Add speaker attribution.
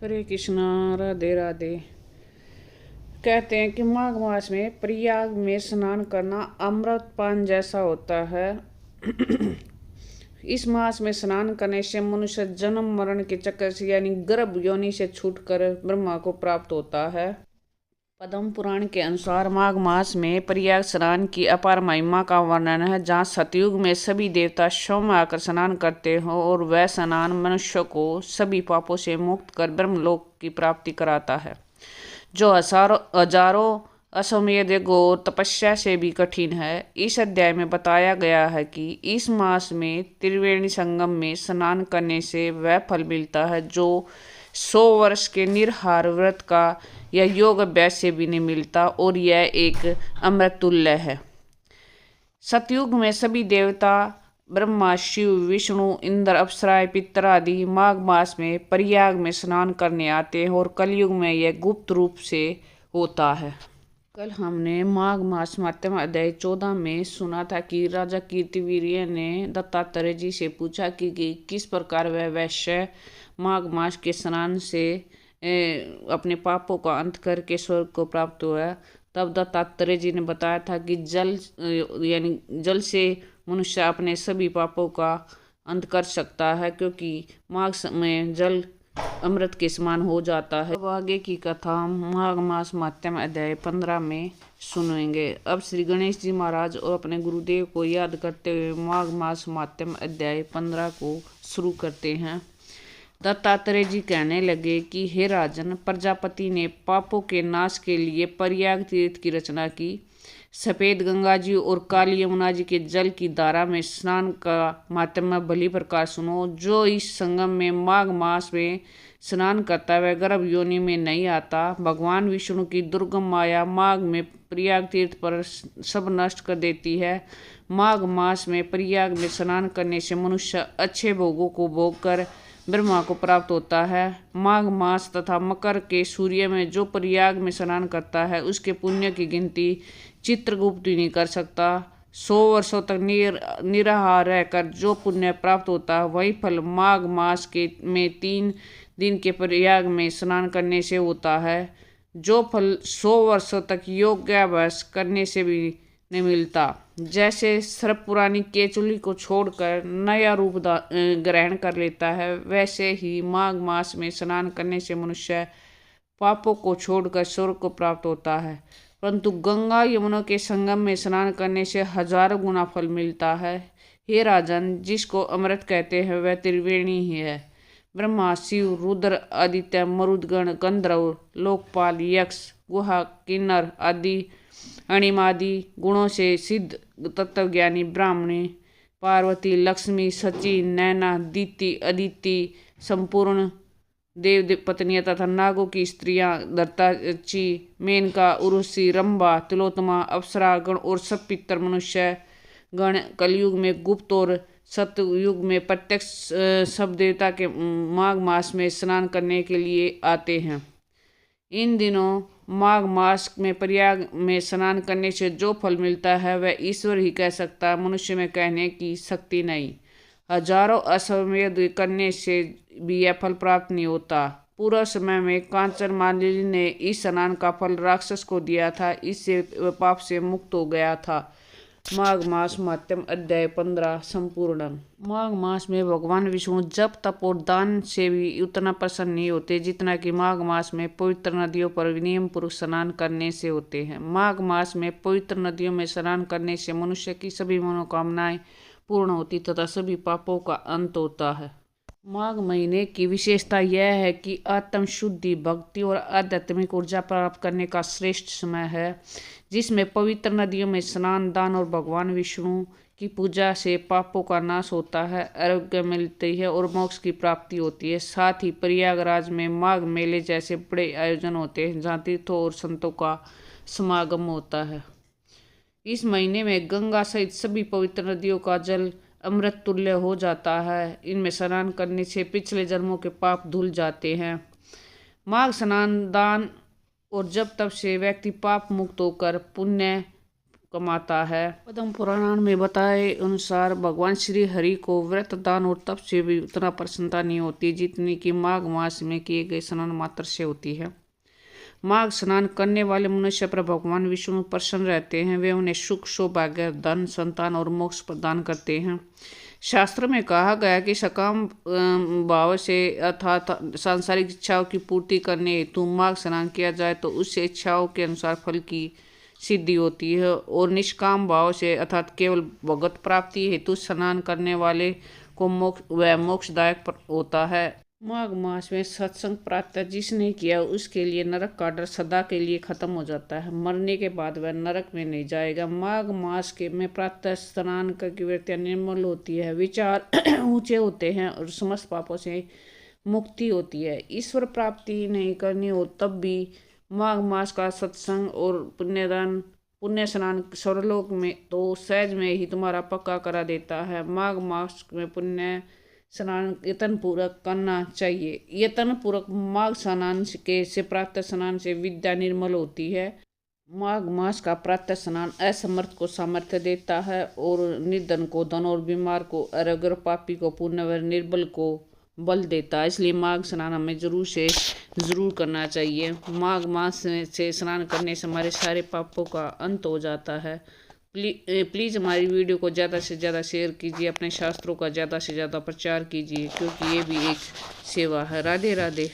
Speaker 1: हरे कृष्णा, राधे राधे। कहते हैं कि माघ मास में प्रयाग में स्नान करना अमृत पान जैसा होता है। इस मास में स्नान करने से मनुष्य जन्म मरण के चक्कर से यानी गर्भ योनि से छूटकर ब्रह्मा को प्राप्त होता है। पद्म पुराण के अनुसार माघ मास में प्रयाग स्नान की अपार महिमा का वर्णन है, जहाँ सतयुग में सभी देवता स्वयं आकर स्नान करते हो और वह स्नान मनुष्य को सभी पापों से मुक्त कर ब्रह्मलोक की प्राप्ति कराता है, जो हजारों अश्वमेध घोर तपस्या से भी कठिन है। इस अध्याय में बताया गया है कि इस मास में त्रिवेणी संगम में स्नान करने से वह फल मिलता है जो 100 वर्ष के निराहार व्रत का या योग अभ्यास से भी नहीं मिलता, और यह एक अमृत तुल्य है। सतयुग में सभी देवता ब्रह्मा, शिव, विष्णु, इंद्र, अप्सराएं, पितर आदि माघ मास में प्रयाग में स्नान करने आते हैं और कलयुग में यह गुप्त रूप से होता है। कल हमने माघ मास माध्यम अध्याय 14 में सुना था कि राजा कीर्तिवीर्य ने दत्तात्रेय जी से पूछा कि किस प्रकार वह वैश्य माघ मास के स्नान से अपने पापों का अंत करके स्वर्ग को प्राप्त हुआ। तब दत्तात्रेय जी ने बताया था कि जल यानी जल से मनुष्य अपने सभी पापों का अंत कर सकता है, क्योंकि माघ में जल अमृत के समान हो जाता है। अब आगे की कथा माघ मास माध्यम अध्याय 15 में सुनेंगे। अब श्री गणेश जी महाराज और अपने गुरुदेव को याद करते हुए माघ मास माध्यम अध्याय 15 को शुरू करते हैं। दत्तात्रेय जी कहने लगे कि हे राजन, प्रजापति ने पापों के नाश के लिए प्रयाग तीर्थ की रचना की। सफेद गंगा जी और काली यमुना जी के जल की धारा में स्नान का महात्म्य भली प्रकार सुनो। जो इस संगम में माघ मास में स्नान करता है वह गर्भ योनि में नहीं आता। भगवान विष्णु की दुर्गम माया माघ में प्रयाग तीर्थ पर सब नष्ट कर देती है। माघ मास में प्रयाग में स्नान करने से मनुष्य अच्छे भोगों को भोग कर ब्रह्मा को प्राप्त होता है। माघ मास तथा मकर के सूर्य में जो प्रयाग में स्नान करता है उसके पुण्य की गिनती चित्रगुप्त नहीं कर सकता। 100 वर्षों तक निराहार रहकर जो पुण्य प्राप्त होता है वही फल माघ मास के में 3 दिन के प्रयाग में स्नान करने से होता है, जो फल 100 वर्षों तक योगाभ्यास करने से भी नहीं मिलता। जैसे सर्प पुरानी केचुली को छोड़कर नया रूप ग्रहण कर लेता है, वैसे ही माघ मास में स्नान करने से मनुष्य पापों को छोड़कर स्वर्ग को प्राप्त होता है। परंतु गंगा यमुना के संगम में स्नान करने से हजारों गुना फल मिलता है। हे राजन, जिसको अमृत कहते हैं वह त्रिवेणी ही है। ब्रह्मा, शिव, रुद्र, आदित्य, मरुदगण, गंधर्व, लोकपाल, यक्ष, गुहा, किन्नर आदि अणिमादि गुणों से सिद्ध तत्वज्ञानी ब्राह्मणी, पार्वती, लक्ष्मी, सची, नैना, दीति, अदिति, संपूर्ण देव पत्नियां तथा नागों की स्त्रियां, धरताची, मेनका, उर्वशी, रंभा, तिलोत्तमा, अप्सरा गण और सब पितर मनुष्य गण कलयुग में गुप्त और सतयुग में प्रत्यक्ष सब देवता के माघ मास में स्नान करने के लिए आते हैं। इन दिनों माघ मास में प्रयाग में स्नान करने से जो फल मिलता है वह ईश्वर ही कह सकता है, मनुष्य में कहने की शक्ति नहीं। हजारों अश्वमेध करने से भी यह फल प्राप्त नहीं होता। पूर्व समय में कांचन मालिनी ने इस स्नान का फल राक्षस को दिया था, इससे वह पाप से मुक्त हो गया था। माघ मास माध्यम अध्याय 15 संपूर्ण। माघ मास में भगवान विष्णु जप, तप और दान से भी उतना प्रसन्न नहीं होते जितना कि माघ मास में पवित्र नदियों पर नियम पूर्वक स्नान करने से होते हैं। माघ मास में पवित्र नदियों में स्नान करने से मनुष्य की सभी मनोकामनाएं पूर्ण होती तथा सभी पापों का अंत होता है। माघ महीने की विशेषता यह है कि आत्म शुद्धि, भक्ति और आध्यात्मिक ऊर्जा प्राप्त करने का श्रेष्ठ समय है, जिसमें पवित्र नदियों में स्नान, दान और भगवान विष्णु की पूजा से पापों का नाश होता है, आरोग्य मिलती है और मोक्ष की प्राप्ति होती है। साथ ही प्रयागराज में माघ मेले जैसे बड़े आयोजन होते हैं, जहाँ तीर्थों और संतों का समागम होता है। इस महीने में गंगा सहित सभी पवित्र नदियों का जल अमृत तुल्य हो जाता है। इनमें स्नान करने से पिछले जन्मों के पाप धुल जाते हैं। माघ स्नान, दान और जब तब से व्यक्ति पाप मुक्त होकर पुण्य कमाता है। पद्म पुराण में बताए अनुसार भगवान श्री हरि को व्रत दान और तप से भी उतना प्रसन्नता नहीं होती जितनी कि माघ मास में किए गए स्नान मात्र से होती है। माघ स्नान करने वाले मनुष्य पर भगवान विष्णु प्रसन्न रहते हैं। वे उन्हें सुख, सौभाग्य, धन, संतान और मोक्ष प्रदान करते हैं। शास्त्र में कहा गया कि सकाम भाव से अर्थात सांसारिक इच्छाओं की पूर्ति करने हेतु माघ स्नान किया जाए तो उससे इच्छाओं के अनुसार फल की सिद्धि होती है, और निष्काम भाव से अर्थात केवल भगवत प्राप्ति हेतु स्नान करने वाले को मोक्षदायक होता है। माघ मास में सत्संग प्रातः जिसने किया उसके लिए नरक का डर सदा के लिए खत्म हो जाता है। मरने के बाद वह नरक में नहीं जाएगा। माघ मास के में प्रातः स्नान करके वृत्तियाँ निर्मल होती है, विचार ऊंचे होते हैं और समस्त पापों से मुक्ति होती है। ईश्वर प्राप्ति नहीं करनी हो तब भी माघ मास का सत्संग और पुण्य स्नान स्वर्गलोक में तो सहज में ही तुम्हारा पक्का करा देता है। माघ मास में पुण्य स्नान यतन पूर्वक करना चाहिए। यतन पूर्वक माघ स्नान के से प्रातः स्नान से विद्या निर्मल होती है। माघ मास का प्रातः स्नान असमर्थ को सामर्थ्य देता है और निर्धन को धन और बीमार को आरोग्य और पापी को पुण्य व निर्बल को बल देता है। इसलिए माघ स्नान हमें जरूर करना चाहिए। माघ मास से स्नान करने से हमारे सारे पापों का अंत हो जाता है। प्लीज़ हमारी वीडियो को ज़्यादा से ज़्यादा शेयर कीजिए, अपने शास्त्रों का ज़्यादा से ज़्यादा प्रचार कीजिए, क्योंकि ये भी एक सेवा है। राधे राधे।